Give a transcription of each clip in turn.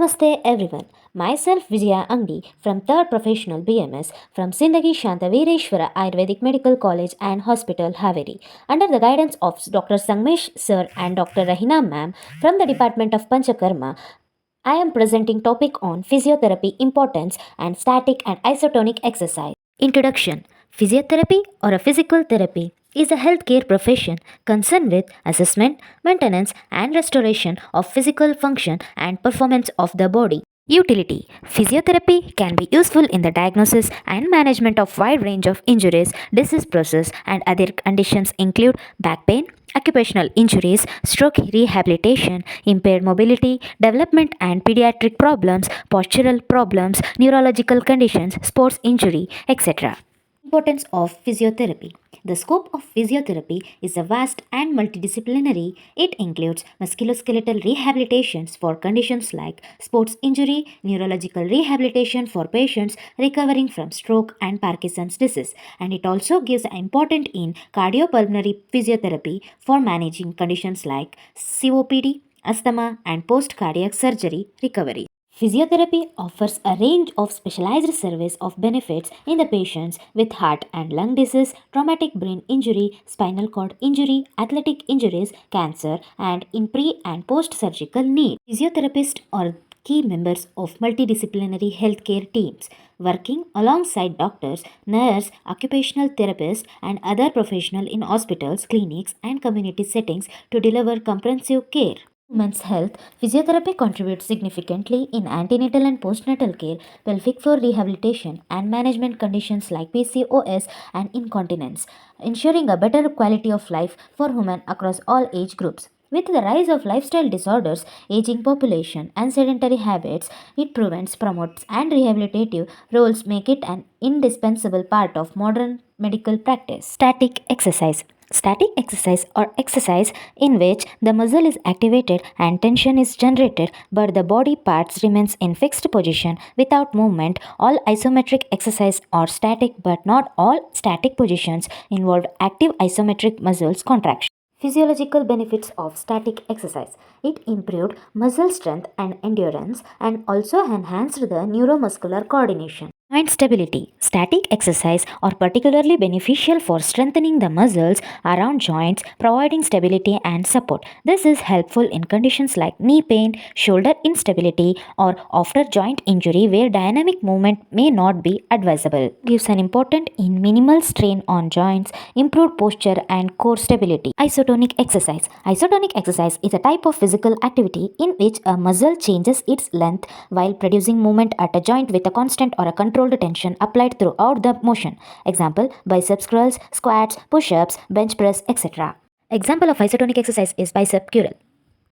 Namaste everyone. Myself Vijaya Angdi from 3rd Professional BMS from Sindagi Shantavireshwara Ayurvedic Medical College and Hospital, Haveri, under the guidance of Dr. Sangmesh Sir and Dr. Rahina Ma'am from the Department of Panchakarma. I am presenting topic on physiotherapy importance and static and isotonic exercise. Introduction. Physiotherapy or a physical therapy is a healthcare profession concerned with assessment, maintenance and restoration of physical function and performance of the body. Utility. Physiotherapy can be useful in the diagnosis and management of wide range of injuries, disease process and other conditions include back pain, occupational injuries, stroke rehabilitation, impaired mobility, development and pediatric problems, postural problems, neurological conditions, sports injury, etc. Importance of physiotherapy. The scope of physiotherapy is a vast and multidisciplinary. It includes musculoskeletal rehabilitations for conditions like sports injury, neurological rehabilitation for patients recovering from stroke and Parkinson's disease, and it also gives important in cardiopulmonary physiotherapy for managing conditions like COPD, asthma, and post cardiac surgery recovery. Physiotherapy offers a range of specialized service of benefits in the patients with heart and lung disease, traumatic brain injury, spinal cord injury, athletic injuries, cancer, and in pre and post surgical need. Physiotherapists are key members of multidisciplinary healthcare teams working alongside doctors, nurse, occupational therapists, and other professionals in hospitals, clinics, and community settings to deliver comprehensive care. Women's health, physiotherapy contributes significantly in antenatal and postnatal care, pelvic floor rehabilitation, and management conditions like PCOS and incontinence, ensuring a better quality of life for women across all age groups. With the rise of lifestyle disorders, aging population, and sedentary habits, it prevents, promotes, and rehabilitative roles make it an indispensable part of modern medical practice. Static exercise. Static exercise or exercise in which the muscle is activated and tension is generated but the body parts remains in fixed position without movement. All isometric exercise are static but not all static positions involve active isometric muscles contraction. Physiological benefits of static exercise. It improved muscle strength and endurance and also enhanced the neuromuscular coordination. Joint stability. Static exercise are particularly beneficial for strengthening the muscles around joints, providing stability and support. This is helpful in conditions like knee pain, shoulder instability, or after joint injury where dynamic movement may not be advisable. Gives an important in minimal strain on joints, improved posture, and core stability. Isotonic exercise. Isotonic exercise is a type of physical activity in which a muscle changes its length while producing movement at a joint with a constant or a controlled tension applied throughout the motion. Example, biceps curls, squats, push-ups, bench press, etc. Example of isotonic exercise is bicep curl.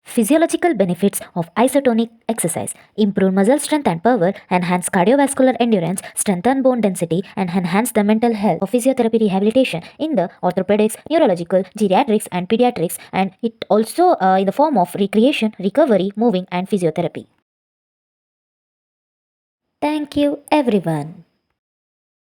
Physiological benefits of isotonic exercise: improve muscle strength and power, enhance cardiovascular endurance, strengthen bone density, and enhance the mental health. Of physiotherapy rehabilitation in the orthopedics, neurological, geriatrics, and pediatrics, and it also in the form of recreation, recovery, moving, and physiotherapy. Thank you, everyone.